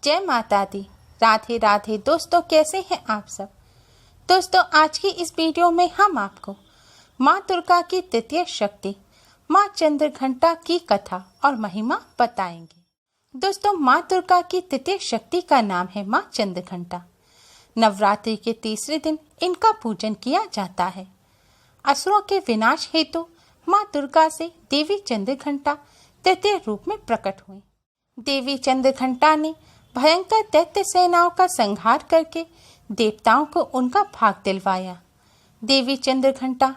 जय माता दी। राधे राधे दोस्तों, कैसे हैं आप सब। दोस्तों, आज की इस वीडियो में हम आपको माँ दुर्गा की तृतीय शक्ति माँ चंद्रघंटा की कथा और महिमा बताएंगे। दोस्तों, माँ दुर्गा की तृतीय शक्ति का नाम है माँ चंद्रघंटा। नवरात्रि के तीसरे दिन इनका पूजन किया जाता है। असुरों के विनाश हेतु माँ दुर्गा से देवी चंद्रघंटा तृतीय रूप में प्रकट हुई। देवी चंद्रघंटा ने भयंकर दैत्य सेनाओं का संहार करके देवताओं को उनका भाग दिलवाया। देवी चंद्रघंटा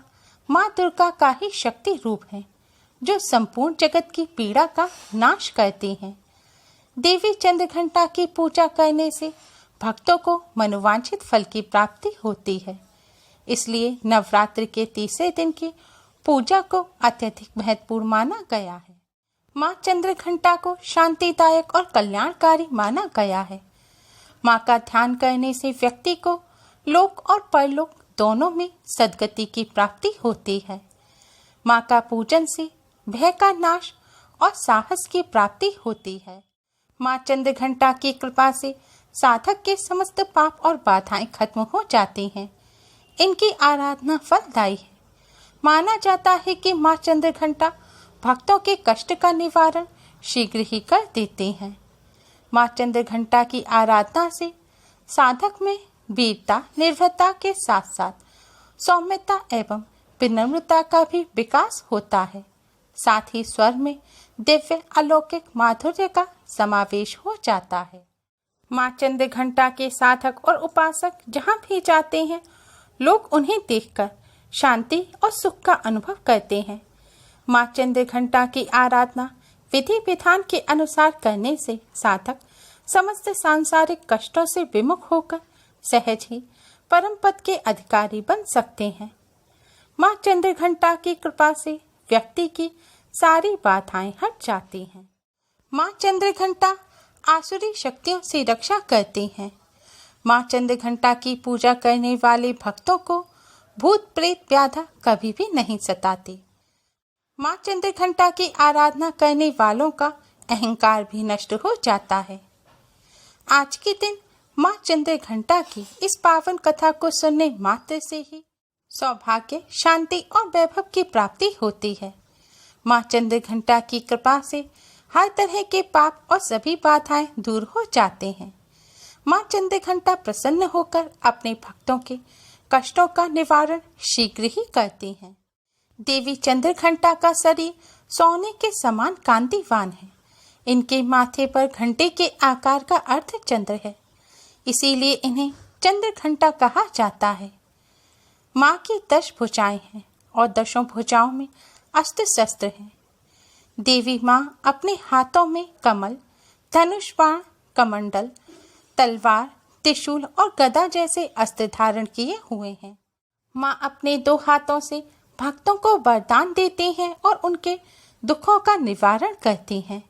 माँ दुर्गा का ही शक्ति रूप है, जो संपूर्ण जगत की पीड़ा का नाश करती हैं। देवी चंद्रघंटा की पूजा करने से भक्तों को मनोवांछित फल की प्राप्ति होती है। इसलिए नवरात्रि के तीसरे दिन की पूजा को अत्यधिक महत्वपूर्ण माना गया है। माँ चंद्रघंटा को शांतिदायक और कल्याणकारी माना गया है। माँ का ध्यान करने से व्यक्ति को लोक और परलोक दोनों में सद्गति की प्राप्ति होती है। माँ का पूजन से भय का नाश और साहस की प्राप्ति होती है। माँ चंद्रघंटा की कृपा से साधक के समस्त पाप और बाधाएं खत्म हो जाती हैं। इनकी आराधना फलदायी है। माना जाता है कि माँ चंद्रघंटा भक्तों के कष्ट का निवारण शीघ्र ही कर देते हैं। माँ चंद्रघंटा की आराधना से साधक में वीरता, निर्भयता के साथ साथ सौम्यता एवं विनम्रता का भी विकास होता है। साथ ही स्वर में दिव्य अलौकिक माधुर्य का समावेश हो जाता है। माँ चंद्रघंटा के साधक और उपासक जहाँ भी जाते हैं, लोग उन्हें देखकर शांति और सुख का अनुभव करते हैं। माँ चंद्रघंटा की आराधना विधि विधान के अनुसार करने से साधक समस्त सांसारिक कष्टों से विमुख होकर सहज ही परम पद के अधिकारी बन सकते हैं। माँ चंद्रघंटा की कृपा से व्यक्ति की सारी बाधाएं हट जाती हैं। माँ चंद्रघंटा आसुरी शक्तियों से रक्षा करती हैं। माँ चंद्रघंटा की पूजा करने वाले भक्तों को भूत प्रेत व्याधा कभी भी नहीं सताती। माँ चंद्रघंटा की आराधना करने वालों का अहंकार भी नष्ट हो जाता है। आज के दिन माँ चंद्रघंटा की इस पावन कथा को सुनने मात्र से ही सौभाग्य, शांति और वैभव की प्राप्ति होती है। माँ चंद्रघंटा की कृपा से हर तरह के पाप और सभी बाधाएं दूर हो जाते हैं। माँ चंद्रघंटा प्रसन्न होकर अपने भक्तों के कष्टों का निवारण शीघ्र ही करती हैं। देवी चंद्रघंटा का शरीर सोने के समान कांतिवान है। इनके माथे पर घंटे के आकार का अर्ध चंद्र है, इसीलिए इन्हें चंद्रघंटा कहा जाता है। माँ की 10 भुजाएं हैं और 10 भुजाओं में अस्त्र शस्त्र हैं। देवी माँ अपने हाथों में कमल, धनुष बाण, कमंडल, तलवार, त्रिशूल और गदा जैसे अस्त्र धारण किए हुए हैं। माँ अपने 2 हाथों से भक्तों को वरदान देते हैं और उनके दुखों का निवारण करती हैं।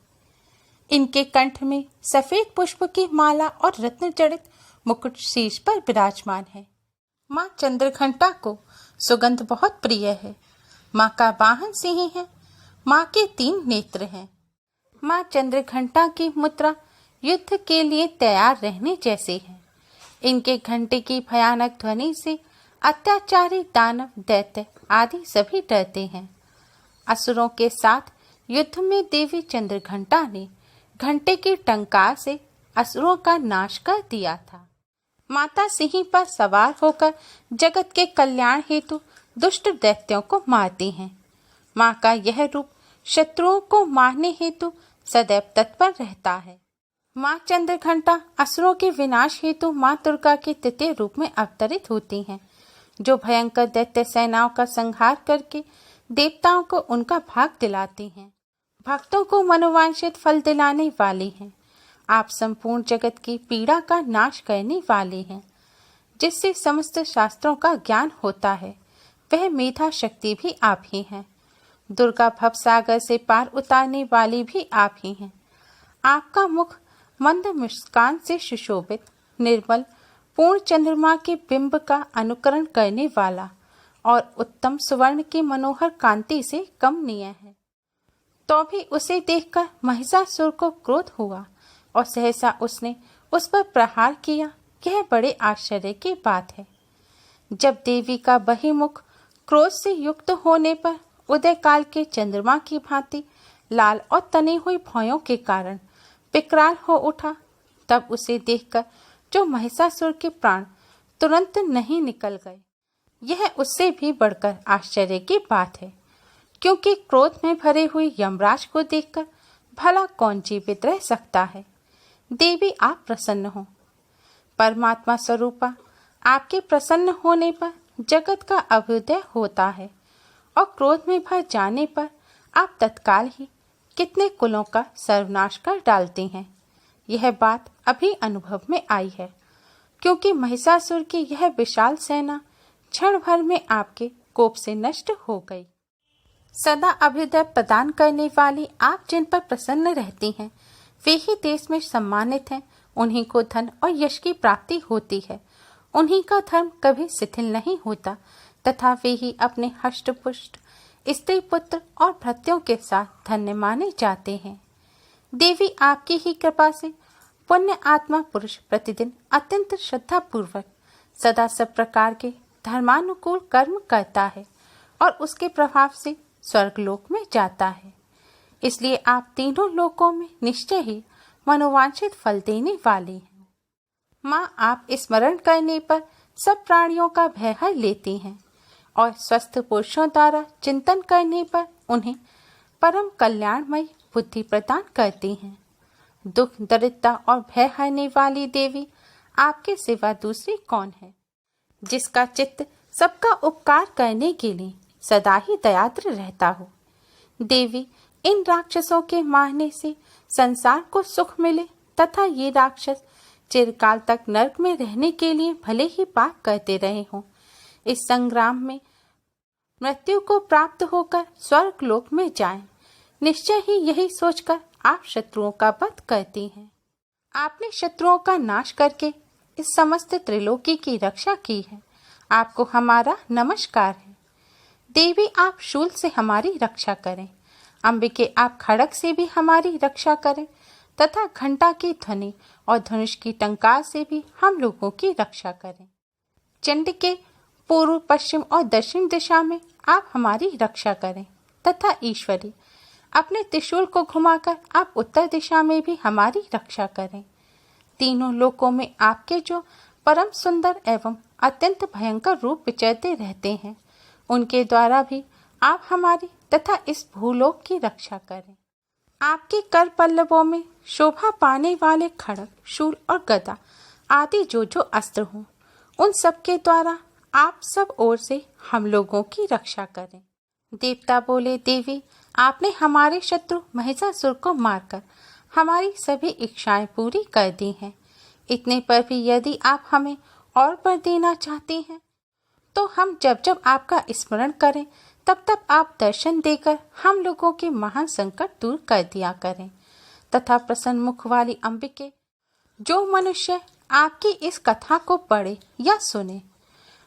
इनके कंठ में सफेद पुष्प की माला और रत्न जड़ित मुकुट शीर्ष पर विराजमान है। माँ चंद्रघंटा को सुगंध बहुत प्रिय है। माँ का वाहन सिंह है। माँ के 3 नेत्र हैं। माँ चंद्रघंटा की मुद्रा युद्ध के लिए तैयार रहने जैसे है। इनके घंटे की भयानक ध्वनि से अत्याचारी, दानव, दैत्य आदि सभी डरते हैं। असुरों के साथ युद्ध में देवी चंद्रघंटा ने घंटे की टंकार से असुरों का नाश कर दिया था। माता सिंह पर सवार होकर जगत के कल्याण हेतु दुष्ट दैत्यों को मारती हैं। माँ का यह रूप शत्रुओं को मारने हेतु सदैव तत्पर रहता है। माँ चंद्रघंटा असुरों के विनाश हेतु माँ दुर्गा के तृतीय रूप में अवतरित होती हैं, जो भयंकर दैत्य सेनाओं का संहार करके देवताओं को उनका भाग दिलाती हैं। भक्तों को मनोवांछित फल दिलाने वाली हैं। आप संपूर्ण जगत की पीड़ा का नाश करने वाली हैं। जिससे समस्त शास्त्रों का ज्ञान होता है, वह मेधा शक्ति भी आप ही हैं। दुर्गा भवसागर से पार उतारने वाली भी आप ही हैं। आपका मुख मंद मुस्कान से सुशोभित, निर्मल, पूर्ण चंद्रमा के बिंब का अनुकरण करने वाला और उत्तम सुवर्ण की मनोहर कांति से कमनीय है। तो भी उसे देखकर महिषासुर को क्रोध हुआ। और सहसा उसने उस पर प्रहार किया। यह बड़े आश्चर्य की बात है। जब देवी का बहिमुख क्रोध से युक्त होने पर उदय काल के चंद्रमा की भांति लाल और तनी हुई भौयों के कारण विकराल हो उठा, तब उसे देखकर जो महिषासुर के प्राण तुरंत नहीं निकल गए, यह उससे भी बढ़कर आश्चर्य की बात है, क्योंकि क्रोध में भरे हुए यमराज को देखकर भला कौन जीवित रह सकता है। देवी आप प्रसन्न हो। परमात्मा स्वरूपा, आपके प्रसन्न होने पर जगत का अभ्युदय होता है और क्रोध में भर जाने पर आप तत्काल ही कितने कुलों का सर्वनाश कर डालती हैं। यह बात अभी अनुभव में आई है, क्योंकि महिषासुर की यह विशाल सेना क्षण भर में आपके कोप से नष्ट हो गई। सदा अभ्युदय प्रदान करने वाली आप जिन पर प्रसन्न रहती हैं, वे ही देश में सम्मानित हैं। उन्हीं को धन और यश की प्राप्ति होती है। उन्हीं का धर्म कभी शिथिल नहीं होता तथा वे ही अपने हष्टपुष्ट स्त्री पुत्र और भृत्यों के साथ धन्य माने जाते हैं। देवी आपकी ही कृपा से पुण्य आत्मा पुरुष प्रतिदिन अत्यंत श्रद्धा पूर्वक सदा सब प्रकार के धर्मानुकूल कर्म करता है और उसके प्रभाव से स्वर्गलोक में जाता है। इसलिए आप तीनों लोकों में निश्चय ही मनोवांछित फल देने वाली हैं। माँ, आप स्मरण करने पर सब प्राणियों का भय हर लेती हैं और स्वस्थ पुरुषों द्वारा चिंतन करने पर उन्हें परम कल्याणमय बुद्धि प्रदान करती हैं। दुख, दरिद्रता और भय हरने वाली देवी आपके सिवा दूसरी कौन है, जिसका चित्त सबका उपकार करने के लिए सदा ही दयाद्र रहता हो। देवी, इन राक्षसों के मारने से संसार को सुख मिले तथा ये राक्षस चिरकाल तक नरक में रहने के लिए भले ही पाप करते रहे हों, इस संग्राम में मृत्यु को प्राप्त होकर स्वर्ग लोक में जाएं। निश्चय ही यही सोचकर आप शत्रुओं का वध करती हैं। आपने शत्रुओं का नाश करके इस समस्त त्रिलोकी की रक्षा की है। आपको हमारा नमस्कार है। देवी, आप शूल से हमारी रक्षा करें। अंबिके, आप खड़ग से भी हमारी रक्षा करें तथा घंटा की ध्वनि और धनुष की टंकार से भी हम लोगों की रक्षा करें। चंडिके, पूर्व, पश्चिम और दक्षिण दिशा में आप हमारी रक्षा करें तथा ईश्वरी, अपने त्रिशूल को घुमाकर आप उत्तर दिशा में भी हमारी रक्षा करें। तीनों लोकों में आपके जो परम सुंदर एवं अत्यंत भयंकर रूप विचरते रहते हैं, उनके द्वारा भी आप हमारी तथा इस भूलोक की रक्षा करें। आपके कर पल्लवों में शोभा पाने वाले खड़ग, शूल और गदा आदि जो जो अस्त्र हों, उन सब के द्वारा आप सब ओर से हम लोगों की रक्षा करें। देवता बोले, देवी, आपने हमारे शत्रु महिषासुर को मारकर हमारी सभी इच्छाएं पूरी कर दी हैं। इतने पर भी यदि आप हमें और वर देना चाहती हैं, तो हम जब जब आपका स्मरण करें तब तब आप दर्शन देकर हम लोगों के महान संकट दूर कर दिया करें तथा प्रसन्न मुख वाली अंबिके, जो मनुष्य आपकी इस कथा को पढ़े या सुने,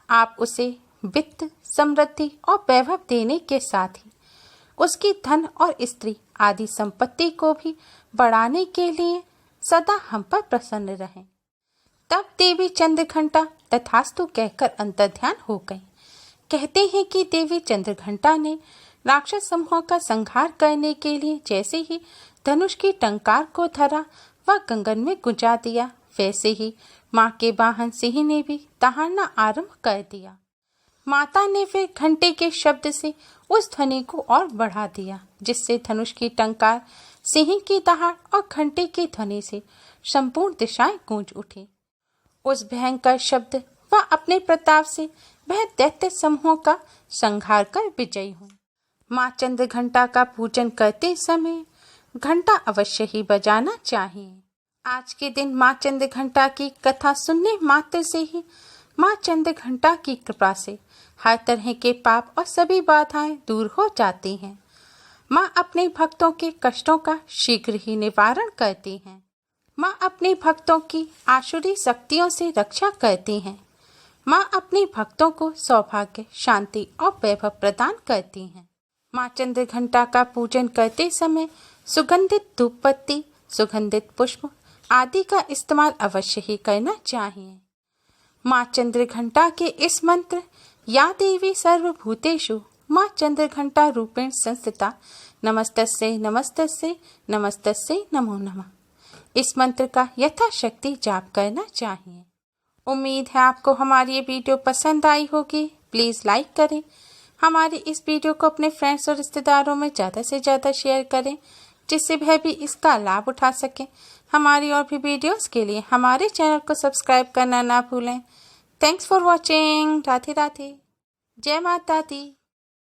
आप उसे वित्त, समृद्धि और वैभव देने के साथ ही उसकी धन और स्त्री आदि संपत्ति को भी बढ़ाने के लिए सदा हम पर प्रसन्न रहें। तब देवी चंद्रघंटा तथास्तु कहकर अंतर्ध्यान हो गई। कहते हैं कि देवी चंद्रघंटा ने राक्षस समूह का संहार करने के लिए जैसे ही धनुष की टंकार को धरा व गगन में गुंजा दिया, वैसे ही माँ के वाहन सिंह ने भी दहाड़ना आरंभ कर दिया। माता ने फिर घंटे के शब्द से उस ध्वनि को और बढ़ा दिया, जिससे धनुष की टंकार, सिंह की दहाड़ और घंटे की ध्वनि से संपूर्ण दिशाएं गूंज उठी। उस भयंकर शब्द व अपने प्रताप से वह दैत्य समूहों का संहार कर विजयी हुई। माँ चंद्रघंटा का पूजन करते समय घंटा अवश्य ही बजाना चाहिए। आज के दिन माँ चंद्रघंटा की कथा सुनने मात्र से ही माँ चंद्रघंटा की कृपा से हर तरह के पाप और सभी बाधाएं दूर हो जाती हैं। माँ अपने भक्तों के कष्टों का शीघ्र ही निवारण करती हैं। माँ अपने भक्तों की आसुरी शक्तियों से रक्षा करती हैं। माँ अपने भक्तों को सौभाग्य, शांति और वैभव प्रदान करती हैं। माँ चंद्रघंटा का पूजन करते समय सुगंधित धूप बत्ती, सुगंधित पुष्प, आदि का इस्तेमाल अवश्य ही करना चाहिए। माँ चंद्रघंटा के इस मंत्र या देवी सर्वभूतेषु माँ चंद्रघंटा रूपेण संस्थिता नमस्तस्यै नमस्तस्यै नमस्तस्यै नमो नमः, इस मंत्र का यथाशक्ति जाप करना चाहिए। उम्मीद है आपको हमारी ये वीडियो पसंद आई होगी। प्लीज़ लाइक करें, हमारी इस वीडियो को अपने फ्रेंड्स और रिश्तेदारों में ज़्यादा से ज़्यादा शेयर करें, जिससे वह भी इसका लाभ उठा सकें। हमारी और भी वीडियोस के लिए हमारे चैनल को सब्सक्राइब करना ना भूलें। Thanks for watching. Radhe Radhe. जय माता दी।